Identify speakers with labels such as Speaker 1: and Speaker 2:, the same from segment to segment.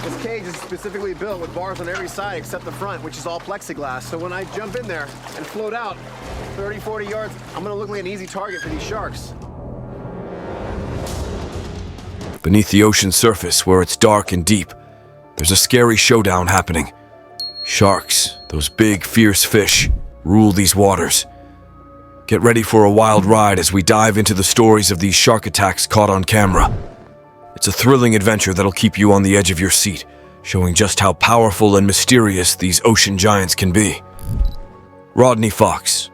Speaker 1: This cage is specifically built with bars on every side except the front, which is all plexiglass. So when I jump in there and float out 30, 40 yards, I'm gonna look like an easy target for these sharks.
Speaker 2: Beneath the ocean's surface, where it's dark and deep, there's a scary showdown happening. Sharks, those big, fierce fish, rule these waters. Get ready for a wild ride as we dive into the stories of these shark attacks caught on camera. It's a thrilling adventure that'll keep you on the edge of your seat, showing just how powerful and mysterious these ocean giants can be. Rodney Fox.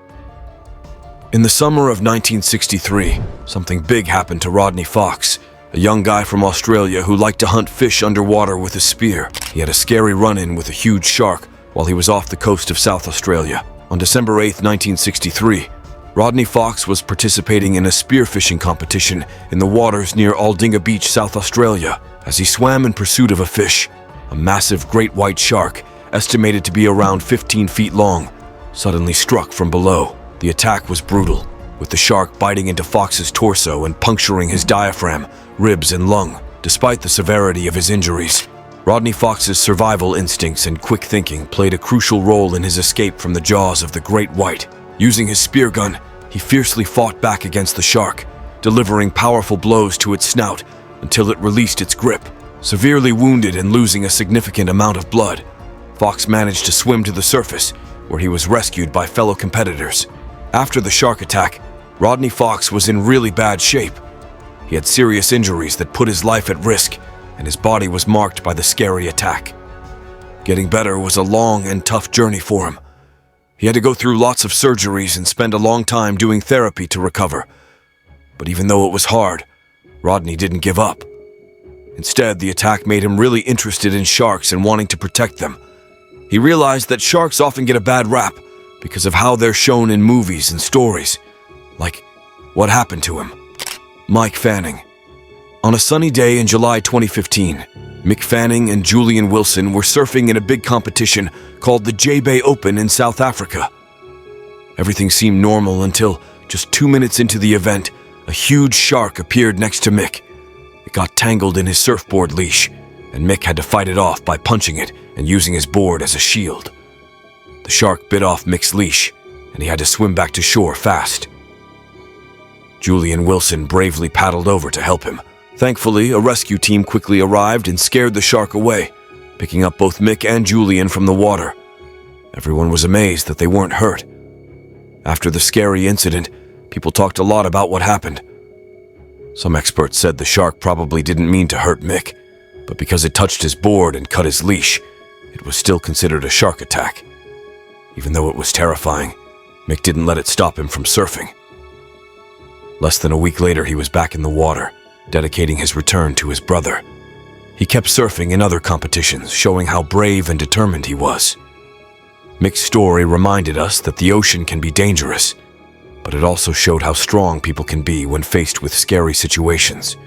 Speaker 2: In the summer of 1963, something big happened to Rodney Fox, a young guy from Australia who liked to hunt fish underwater with a spear. He had a scary run-in with a huge shark while he was off the coast of South Australia. On December 8, 1963, Rodney Fox was participating in a spearfishing competition in the waters near Aldinga Beach, South Australia. As he swam in pursuit of a fish, a massive great white shark, estimated to be around 15 feet long, suddenly struck from below. The attack was brutal, with the shark biting into Fox's torso and puncturing his diaphragm, ribs, and lung. Despite the severity of his injuries, Rodney Fox's survival instincts and quick thinking played a crucial role in his escape from the jaws of the great white. Using his spear gun, he fiercely fought back against the shark, delivering powerful blows to its snout until it released its grip. Severely wounded and losing a significant amount of blood, Fox managed to swim to the surface, where he was rescued by fellow competitors. After the shark attack, Rodney Fox was in really bad shape. He had serious injuries that put his life at risk, and his body was marked by the scary attack. Getting better was a long and tough journey for him. He had to go through lots of surgeries and spend a long time doing therapy to recover. But even though it was hard, Rodney didn't give up. Instead, the attack made him really interested in sharks and wanting to protect them. He realized that sharks often get a bad rap because of how they're shown in movies and stories. Like, what happened to him? Mike Fanning. On a sunny day in July 2015, Mick Fanning and Julian Wilson were surfing in a big competition called the J-Bay Open in South Africa. Everything seemed normal until, just 2 minutes into the event, a huge shark appeared next to Mick. It got tangled in his surfboard leash, and Mick had to fight it off by punching it and using his board as a shield. The shark bit off Mick's leash, and he had to swim back to shore fast. Julian Wilson bravely paddled over to help him. Thankfully, a rescue team quickly arrived and scared the shark away, picking up both Mick and Julian from the water. Everyone was amazed that they weren't hurt. After the scary incident, people talked a lot about what happened. Some experts said the shark probably didn't mean to hurt Mick, but because it touched his board and cut his leash, it was still considered a shark attack. Even though it was terrifying, Mick didn't let it stop him from surfing. Less than a week later, he was back in the water, dedicating his return to his brother. He kept surfing in other competitions, showing how brave and determined he was. Mick's story reminded us that the ocean can be dangerous, but it also showed how strong people can be when faced with scary situations.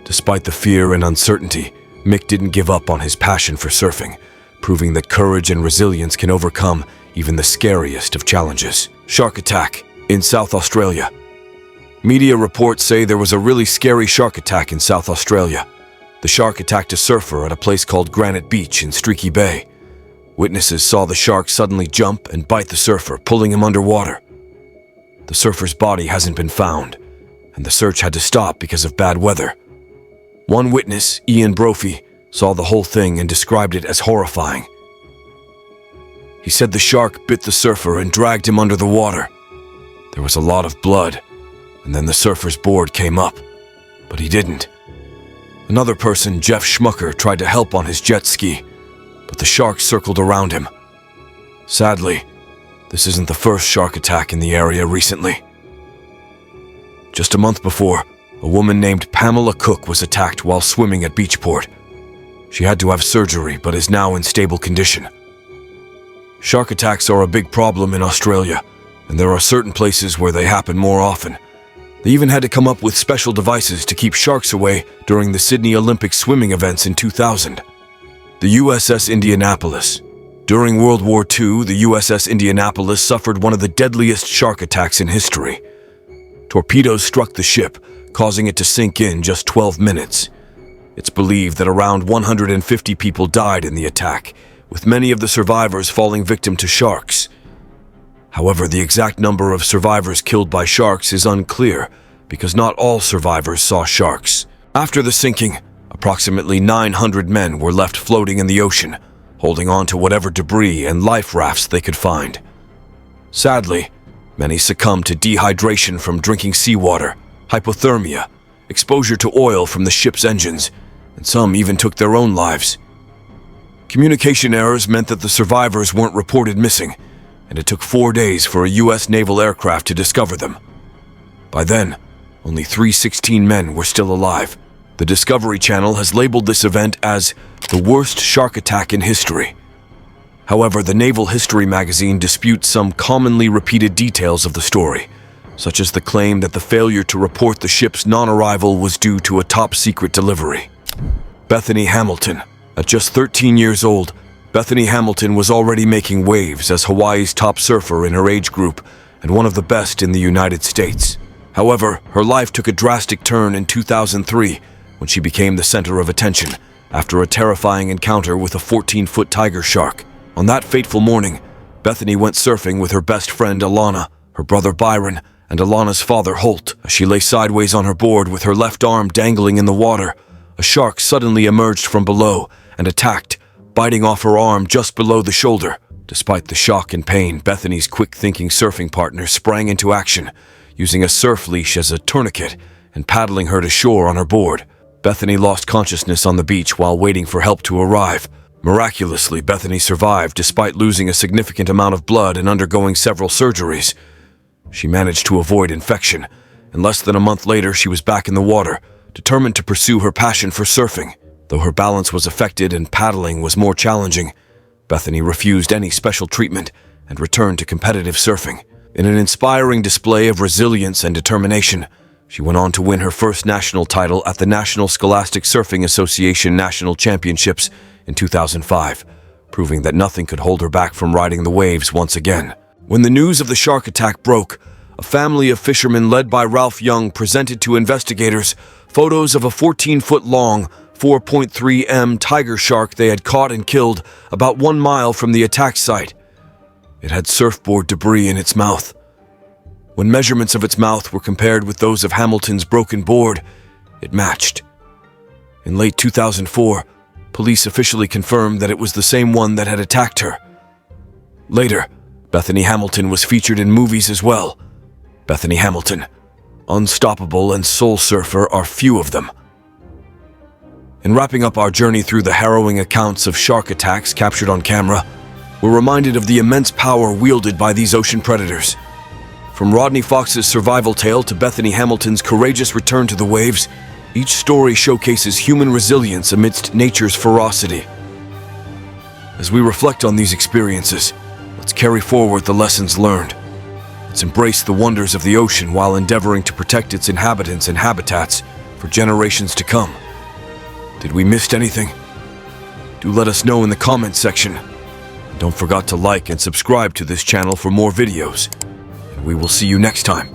Speaker 2: Despite the fear and uncertainty, Mick didn't give up on his passion for surfing, proving that courage and resilience can overcome even the scariest of challenges. Shark attack in South Australia. Media reports say there was a really scary shark attack in South Australia. The shark attacked a surfer at a place called Granite Beach in Streaky Bay. Witnesses saw the shark suddenly jump and bite the surfer, pulling him underwater. The surfer's body hasn't been found, and the search had to stop because of bad weather. One witness, Ian Brophy, saw the whole thing and described it as horrifying. He said the shark bit the surfer and dragged him under the water. There was a lot of blood, and then the surfer's board came up, but he didn't. Another person, Jeff Schmucker, tried to help on his jet ski, but the shark circled around him. Sadly, this isn't the first shark attack in the area recently. Just a month before, a woman named Pamela Cook was attacked while swimming at Beachport. She had to have surgery, but is now in stable condition. Shark attacks are a big problem in Australia, and there are certain places where they happen more often. They even had to come up with special devices to keep sharks away during the Sydney Olympic swimming events in 2000. The USS Indianapolis. During World War II, the USS Indianapolis suffered one of the deadliest shark attacks in history. Torpedoes struck the ship, causing it to sink in just 12 minutes. It's believed that around 150 people died in the attack, with many of the survivors falling victim to sharks. However, the exact number of survivors killed by sharks is unclear, because not all survivors saw sharks. After the sinking, approximately 900 men were left floating in the ocean, holding on to whatever debris and life rafts they could find. Sadly, many succumbed to dehydration from drinking seawater, hypothermia, exposure to oil from the ship's engines, and some even took their own lives. Communication errors meant that the survivors weren't reported missing, and it took 4 days for a U.S. naval aircraft to discover them. By then, only 316 men were still alive. The Discovery Channel has labeled this event as the worst shark attack in history. However, the Naval History magazine disputes some commonly repeated details of the story, such as the claim that the failure to report the ship's non-arrival was due to a top-secret delivery. Bethany Hamilton. At just 13 years old, Bethany Hamilton was already making waves as Hawaii's top surfer in her age group and one of the best in the United States. However, her life took a drastic turn in 2003 when she became the center of attention after a terrifying encounter with a 14-foot tiger shark. On that fateful morning, Bethany went surfing with her best friend Alana, her brother Byron, and Alana's father Holt. As she lay sideways on her board with her left arm dangling in the water, a shark suddenly emerged from below and attacked, biting off her arm just below the shoulder. Despite the shock and pain, Bethany's quick-thinking surfing partner sprang into action, using a surf leash as a tourniquet and paddling her to shore on her board. Bethany lost consciousness on the beach while waiting for help to arrive. Miraculously, Bethany survived despite losing a significant amount of blood and undergoing several surgeries. She managed to avoid infection, and less than a month later she was back in the water, determined to pursue her passion for surfing. Though her balance was affected and paddling was more challenging, Bethany refused any special treatment and returned to competitive surfing. In an inspiring display of resilience and determination, she went on to win her first national title at the National Scholastic Surfing Association National Championships in 2005, proving that nothing could hold her back from riding the waves once again. When the news of the shark attack broke, a family of fishermen led by Ralph Young presented to investigators photos of a 14-foot-long, 4.3 m tiger shark they had caught and killed about 1 mile from the attack site. It had surfboard debris in its mouth. When measurements of its mouth were compared with those of Hamilton's broken board, it matched. In late 2004, police officially confirmed that it was the same one that had attacked her. Later, Bethany Hamilton was featured in movies as well. Bethany Hamilton, Unstoppable and Soul Surfer are few of them. In wrapping up our journey through the harrowing accounts of shark attacks captured on camera, we're reminded of the immense power wielded by these ocean predators. From Rodney Fox's survival tale to Bethany Hamilton's courageous return to the waves, each story showcases human resilience amidst nature's ferocity. As we reflect on these experiences, let's carry forward the lessons learned. Let's embrace the wonders of the ocean while endeavoring to protect its inhabitants and habitats for generations to come. Did we miss anything? Do let us know in the comments section. And don't forget to like and subscribe to this channel for more videos. And we will see you next time.